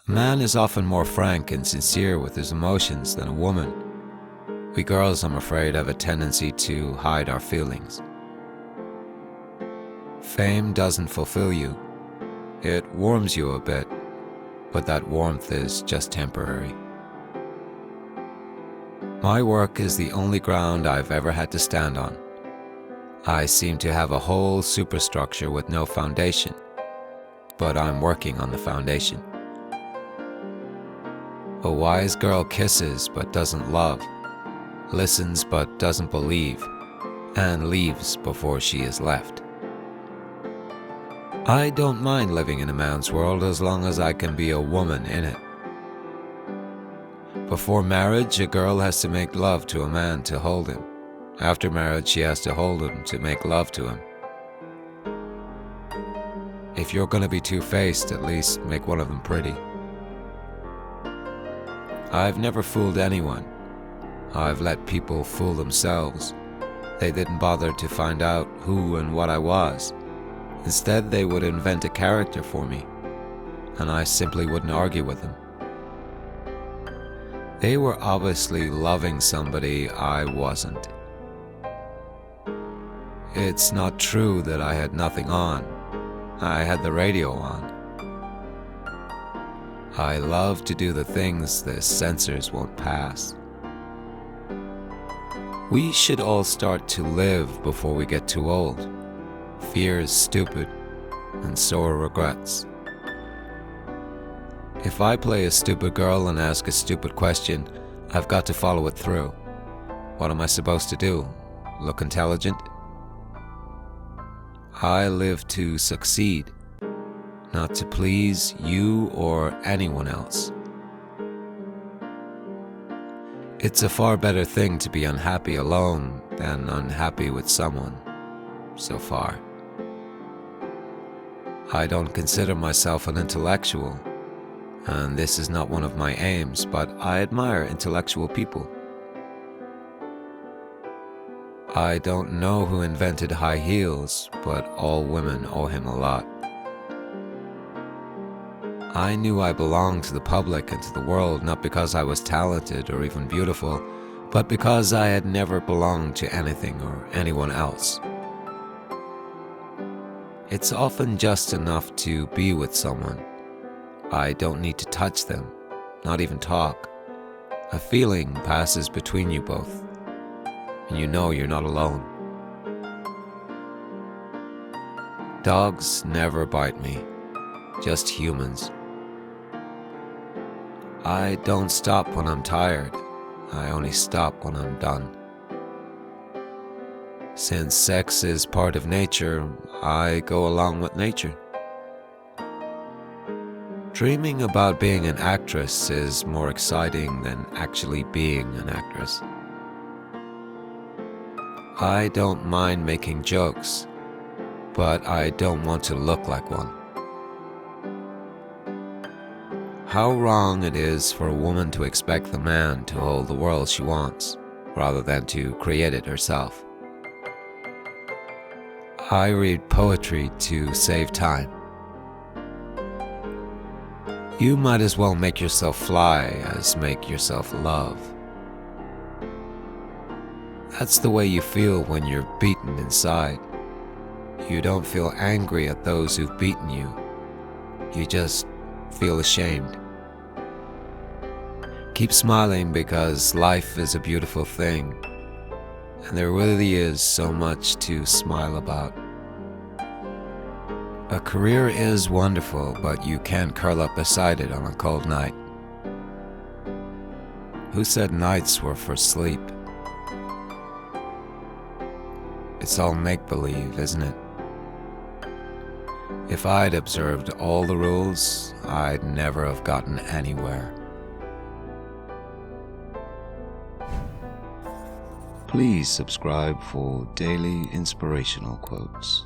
A man is often more frank and sincere with his emotions than a woman. We girls, I'm afraid, have a tendency to hide our feelings. Fame doesn't fulfill you. It warms you a bit, but that warmth is just temporary. My work is the only ground I've ever had to stand on. I seem to have a whole superstructure with no foundation, but I'm working on the foundation. A wise girl kisses but doesn't love, listens but doesn't believe, and leaves before she is left. I don't mind living in a man's world as long as I can be a woman in it. Before marriage, a girl has to make love to a man to hold him. After marriage, she has to hold him to make love to him. If you're going to be two-faced, at least make one of them pretty. I've never fooled anyone. I've let people fool themselves. They didn't bother to find out who and what I was. Instead, they would invent a character for me, and I simply wouldn't argue with them. They were obviously loving somebody I wasn't. It's not true that I had nothing on. I had the radio on. I love to do the things the censors won't pass. We should all start to live before we get too old. Fear is stupid, and so are regrets. If I play a stupid girl and ask a stupid question, I've got to follow it through. What am I supposed to do? Look intelligent? I live to succeed, not to please you or anyone else. It's a far better thing to be unhappy alone than unhappy with someone, so far. I don't consider myself an intellectual, and this is not one of my aims, but I admire intellectual people. I don't know who invented high heels, but all women owe him a lot. I knew I belonged to the public and to the world not because I was talented or even beautiful, but because I had never belonged to anything or anyone else. It's often just enough to be with someone. I don't need to touch them, not even talk. A feeling passes between you both, and you know you're not alone. Dogs never bite me, just humans. I don't stop when I'm tired. I only stop when I'm done. Since sex is part of nature, I go along with nature. Dreaming about being an actress is more exciting than actually being an actress. I don't mind making jokes, but I don't want to look like one. How wrong it is for a woman to expect the man to hold the world she wants, rather than to create it herself. I read poetry to save time. You might as well make yourself fly as make yourself love. That's the way you feel when you're beaten inside. You don't feel angry at those who've beaten you. You just feel ashamed. Keep smiling because life is a beautiful thing, and there really is so much to smile about. A career is wonderful, but you can't curl up beside it on a cold night. Who said nights were for sleep? It's all make-believe, isn't it? If I'd observed all the rules, I'd never have gotten anywhere. Please subscribe for daily inspirational quotes.